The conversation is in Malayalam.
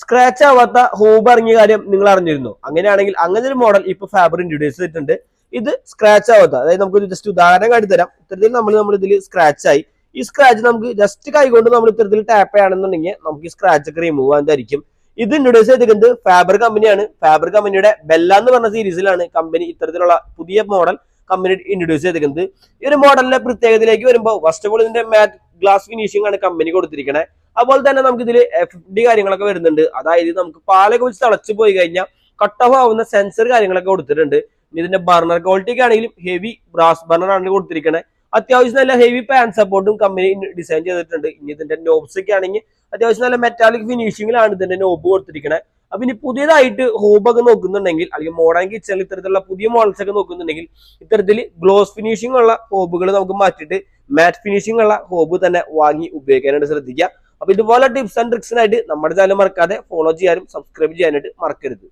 സ്ക്രാച്ച് ആവാത്ത ഹോബ് ഇറങ്ങിയ കാര്യം നിങ്ങൾ അറിഞ്ഞിരുന്നു? അങ്ങനെയാണെങ്കിൽ അങ്ങനെ ഒരു മോഡൽ ഇപ്പൊ ഫാബർ ഇൻട്രൊഡ്യൂസ് ചെയ്തിട്ടുണ്ട്. ഇത് സ്ക്രാച്ച് ആവാത്ത, അതായത് നമുക്ക് ജസ്റ്റ് ഉദാഹരണം കാട്ടിത്തരാം. ഇത്തരത്തിൽ നമ്മൾ ഇതിൽ സ്ക്രാച്ച് ആയി. ഈ സ്ക്രാച്ച് നമുക്ക് ജസ്റ്റ് കൈകൊണ്ട് നമ്മൾ ഇത്തരത്തിൽ ടാപ്പ് ചെയ്യുകയാണെന്നുണ്ടെങ്കിൽ നമുക്ക് ഈ സ്ക്രാച്ച് ഒക്കെ റിമൂവ് ആകുന്നതായിരിക്കും. ഇത് ഇൻട്രൊഡ്യൂസ് ചെയ്തിരിക്കുന്നത് ഫാബർ കമ്പനിയാണ്. ഫാബർ കമ്പനിയുടെ ബെല്ല എന്ന് പറഞ്ഞ സീരീസിലാണ് കമ്പനി ഇത്തരത്തിലുള്ള പുതിയ മോഡൽ കമ്പനി ഇൻട്രൊഡ്യൂസ് ചെയ്തിരിക്കുന്നത്. ഈ ഒരു മോഡലിന്റെ പ്രത്യേകതയിലേക്ക് വരുമ്പോൾ ഫസ്റ്റ് ഓഫ് ഓൾ ഇതിന്റെ മാറ്റ് ഗ്ലാസ് ഫിനിഷിംഗ് ആണ് കമ്പനി കൊടുത്തിരിക്കുന്നത്. അതുപോലെ തന്നെ നമുക്ക് ഇതിൽ FFD കാര്യങ്ങളൊക്കെ വരുന്നുണ്ട്. അതായത് നമുക്ക് പാലൊക്കെ വെച്ച് തിളച്ചു പോയി കഴിഞ്ഞാൽ കട്ട് ഓഫ് ആവുന്ന സെൻസർ കാര്യങ്ങളൊക്കെ കൊടുത്തിട്ടുണ്ട്. ഇതിന്റെ ബർണർ ക്വാളിറ്റി ഒക്കെ ആണെങ്കിലും ഹെവി ബ്രാസ് ബർണർ ആണ് കൊടുത്തിരിക്കുന്നത്. അത്യാവശ്യം നല്ല ഹെവി പാൻ സപ്പോർട്ടും കമ്പനി ഡിസൈൻ ചെയ്തിട്ടുണ്ട്. ഇനി ഇതിന്റെ നോബ്സ് ഒക്കെ ആണെങ്കിൽ അത്യാവശ്യം നല്ല മെറ്റാലിക് ഫിനിഷിംഗിലാണ് ഇതിന്റെ നോബ് കൊടുത്തിരിക്കുന്നത്. അപ്പൊ ഇനി പുതിയതായിട്ട് ഹോബൊക്കെ നോക്കുന്നുണ്ടെങ്കിൽ, അല്ലെങ്കിൽ മോഡേൺ കിച്ചണിൽ ഇത്തരത്തിലുള്ള പുതിയ മോഡൽസ് ഒക്കെ നോക്കുന്നുണ്ടെങ്കിൽ ഇത്തരത്തിൽ ഗ്ലോസ് ഫിനിഷിംഗ് ഉള്ള ഹോബുകൾ നമുക്ക് മാറ്റിയിട്ട് മാറ്റ് ഫിനിഷിംഗ് ഉള്ള ഹോബ് തന്നെ വാങ്ങി ഉപയോഗിക്കാനായിട്ട് ശ്രദ്ധിക്കുക. അപ്പൊ ഇതുപോലെ ടിപ്സ് ആൻഡ് ട്രിക്സിനായിട്ട് നമ്മുടെ ചാനൽ മറക്കാതെ ഫോളോ ചെയ്യാനും സബ്സ്ക്രൈബ് ചെയ്യാനായിട്ട് മറക്കരുത്.